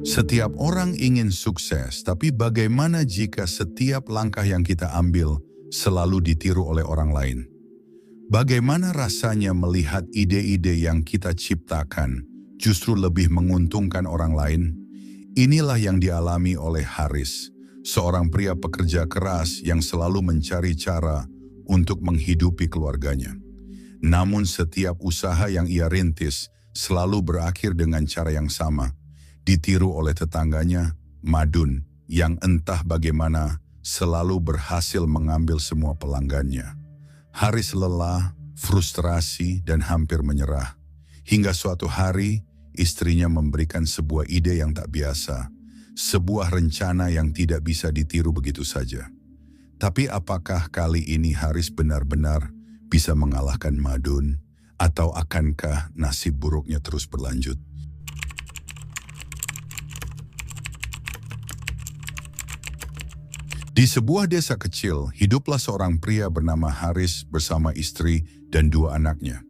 Setiap orang ingin sukses, tapi bagaimana jika setiap langkah yang kita ambil selalu ditiru oleh orang lain? Bagaimana rasanya melihat ide-ide yang kita ciptakan justru lebih menguntungkan orang lain? Inilah yang dialami oleh Haris, seorang pria pekerja keras yang selalu mencari cara untuk menghidupi keluarganya. Namun setiap usaha yang ia rintis selalu berakhir dengan cara yang sama, ditiru oleh tetangganya, Madun, yang entah bagaimana selalu berhasil mengambil semua pelanggannya. Haris lelah, frustrasi, dan hampir menyerah. Hingga suatu hari, istrinya memberikan sebuah ide yang tak biasa, sebuah rencana yang tidak bisa ditiru begitu saja. Tapi apakah kali ini Haris benar-benar bisa mengalahkan Madun, atau akankah nasib buruknya terus berlanjut? Di sebuah desa kecil, hiduplah seorang pria bernama Haris bersama istri dan dua anaknya.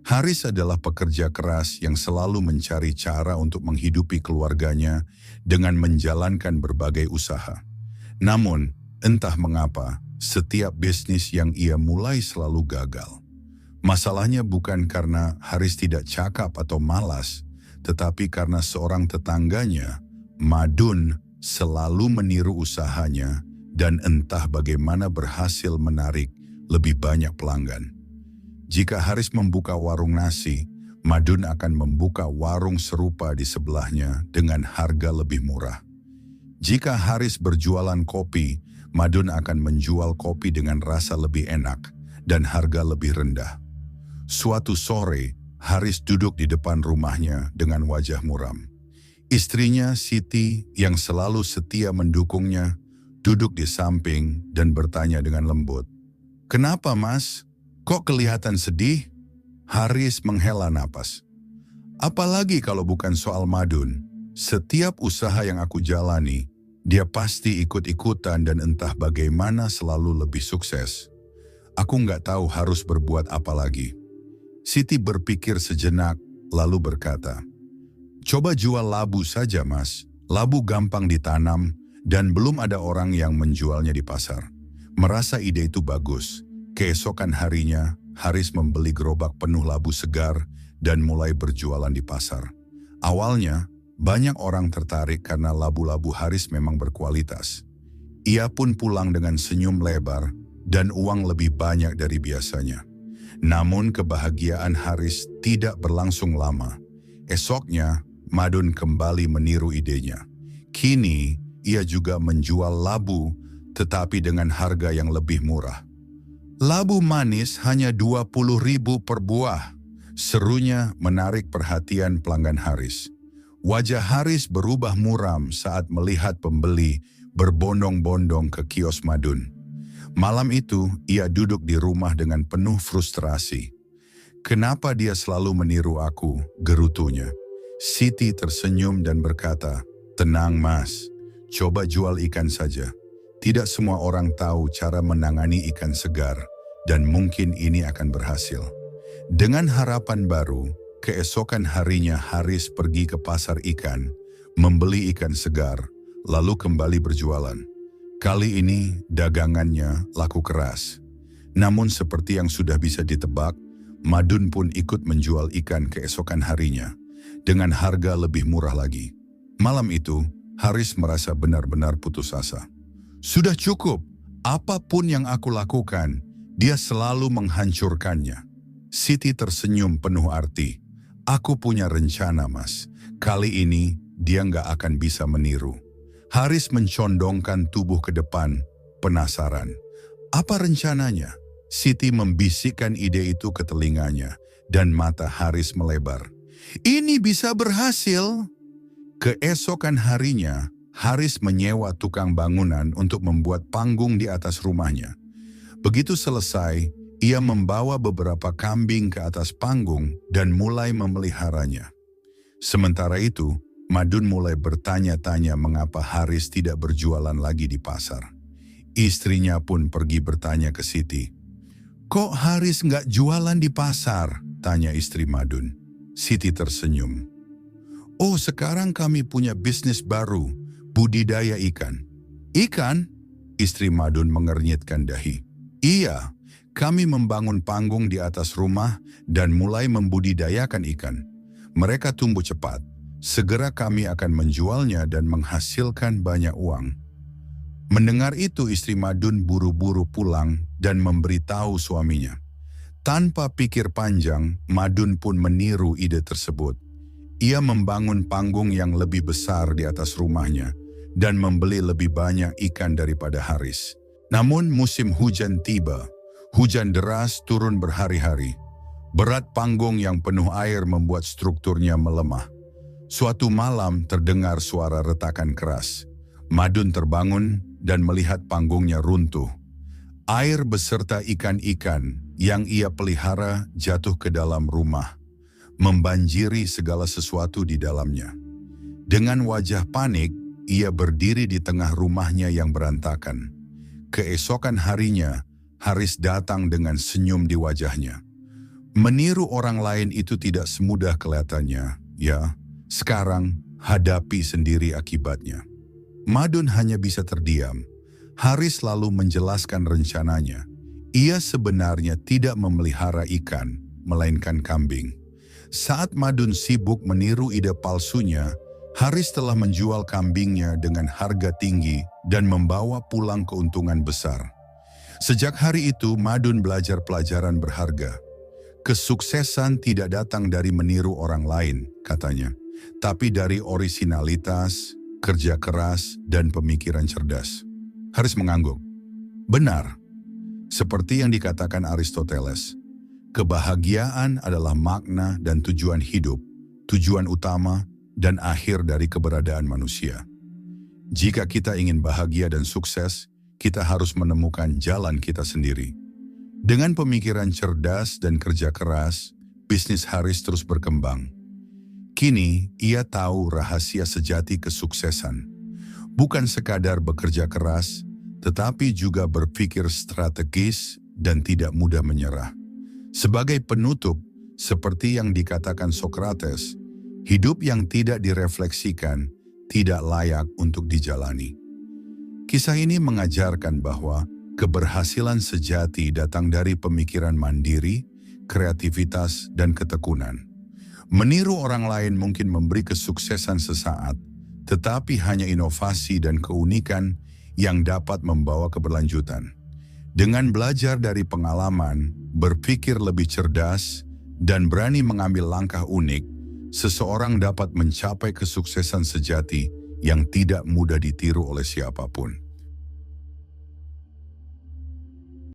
Haris adalah pekerja keras yang selalu mencari cara untuk menghidupi keluarganya dengan menjalankan berbagai usaha. Namun, entah mengapa, setiap bisnis yang ia mulai selalu gagal. Masalahnya bukan karena Haris tidak cakap atau malas, tetapi karena seorang tetangganya, Madun, selalu meniru usahanya dan entah bagaimana berhasil menarik lebih banyak pelanggan. Jika Haris membuka warung nasi, Madun akan membuka warung serupa di sebelahnya dengan harga lebih murah. Jika Haris berjualan kopi, Madun akan menjual kopi dengan rasa lebih enak dan harga lebih rendah. Suatu sore, Haris duduk di depan rumahnya dengan wajah muram. Istrinya, Siti, yang selalu setia mendukungnya, duduk di samping dan bertanya dengan lembut. "Kenapa, Mas? Kok kelihatan sedih?" Haris menghela napas. "Apalagi kalau bukan soal Madun. Setiap usaha yang aku jalani, dia pasti ikut-ikutan dan entah bagaimana selalu lebih sukses. Aku nggak tahu harus berbuat apa lagi." Siti berpikir sejenak, lalu berkata, "Coba jual labu saja, Mas. Labu gampang ditanam, dan belum ada orang yang menjualnya di pasar." Merasa ide itu bagus, keesokan harinya Haris membeli gerobak penuh labu segar dan mulai berjualan di pasar. Awalnya, banyak orang tertarik karena labu-labu Haris memang berkualitas. Ia pun pulang dengan senyum lebar dan uang lebih banyak dari biasanya. Namun kebahagiaan Haris tidak berlangsung lama. Esoknya, Madun kembali meniru idenya. Kini, ia juga menjual labu, tetapi dengan harga yang lebih murah. "Labu manis hanya 20.000 per buah," serunya menarik perhatian pelanggan Haris. Wajah Haris berubah muram saat melihat pembeli berbondong-bondong ke kios Madun. Malam itu, ia duduk di rumah dengan penuh frustrasi. "Kenapa dia selalu meniru aku?" gerutunya. Siti tersenyum dan berkata, "Tenang, Mas. Coba jual ikan saja. Tidak semua orang tahu cara menangani ikan segar, dan mungkin ini akan berhasil." Dengan harapan baru, keesokan harinya Haris pergi ke pasar ikan, membeli ikan segar, lalu kembali berjualan. Kali ini dagangannya laku keras. Namun seperti yang sudah bisa ditebak, Madun pun ikut menjual ikan keesokan harinya, dengan harga lebih murah lagi. Malam itu, Haris merasa benar-benar putus asa. "Sudah cukup, apapun yang aku lakukan, dia selalu menghancurkannya." Siti tersenyum penuh arti. "Aku punya rencana, Mas. Kali ini dia nggak akan bisa meniru." Haris mencondongkan tubuh ke depan, penasaran. "Apa rencananya?" Siti membisikkan ide itu ke telinganya, dan mata Haris melebar. "Ini bisa berhasil." Keesokan harinya, Haris menyewa tukang bangunan untuk membuat panggung di atas rumahnya. Begitu selesai, ia membawa beberapa kambing ke atas panggung dan mulai memeliharanya. Sementara itu, Madun mulai bertanya-tanya mengapa Haris tidak berjualan lagi di pasar. Istrinya pun pergi bertanya ke Siti. "Kok Haris nggak jualan di pasar?" tanya istri Madun. Siti tersenyum. Oh, sekarang kami punya bisnis baru, budidaya ikan. Ikan? Istri Madun mengernyitkan dahi. Iya, kami membangun panggung di atas rumah dan mulai membudidayakan ikan. Mereka tumbuh cepat. Segera kami akan menjualnya dan menghasilkan banyak uang. Mendengar itu, istri Madun buru-buru pulang dan memberitahu suaminya. Tanpa pikir panjang, Madun pun meniru ide tersebut. Ia membangun panggung yang lebih besar di atas rumahnya dan membeli lebih banyak ikan daripada Haris. Namun musim hujan tiba. Hujan deras turun berhari-hari. Berat panggung yang penuh air membuat strukturnya melemah. Suatu malam terdengar suara retakan keras. Madun terbangun dan melihat panggungnya runtuh. Air beserta ikan-ikan yang ia pelihara jatuh ke dalam rumah, membanjiri segala sesuatu di dalamnya. Dengan wajah panik, ia berdiri di tengah rumahnya yang berantakan. Keesokan harinya, Haris datang dengan senyum di wajahnya. Meniru orang lain itu tidak semudah kelihatannya, ya. Sekarang, hadapi sendiri akibatnya. Madun hanya bisa terdiam. Haris lalu menjelaskan rencananya. Ia sebenarnya tidak memelihara ikan, melainkan kambing. Saat Madun sibuk meniru ide palsunya, Haris telah menjual kambingnya dengan harga tinggi dan membawa pulang keuntungan besar. Sejak hari itu, Madun belajar pelajaran berharga. Kesuksesan tidak datang dari meniru orang lain, katanya, tapi dari orisinalitas, kerja keras, dan pemikiran cerdas. Haris mengangguk. Benar, seperti yang dikatakan Aristoteles, kebahagiaan adalah makna dan tujuan hidup, tujuan utama dan akhir dari keberadaan manusia. Jika kita ingin bahagia dan sukses, kita harus menemukan jalan kita sendiri. Dengan pemikiran cerdas dan kerja keras, bisnis Haris terus berkembang. Kini, ia tahu rahasia sejati kesuksesan. Bukan sekadar bekerja keras, tetapi juga berpikir strategis dan tidak mudah menyerah. Sebagai penutup, seperti yang dikatakan Socrates, hidup yang tidak direfleksikan tidak layak untuk dijalani. Kisah ini mengajarkan bahwa keberhasilan sejati datang dari pemikiran mandiri, kreativitas, dan ketekunan. Meniru orang lain mungkin memberi kesuksesan sesaat, tetapi hanya inovasi dan keunikan yang dapat membawa keberlanjutan. Dengan belajar dari pengalaman, berpikir lebih cerdas, dan berani mengambil langkah unik, seseorang dapat mencapai kesuksesan sejati yang tidak mudah ditiru oleh siapapun.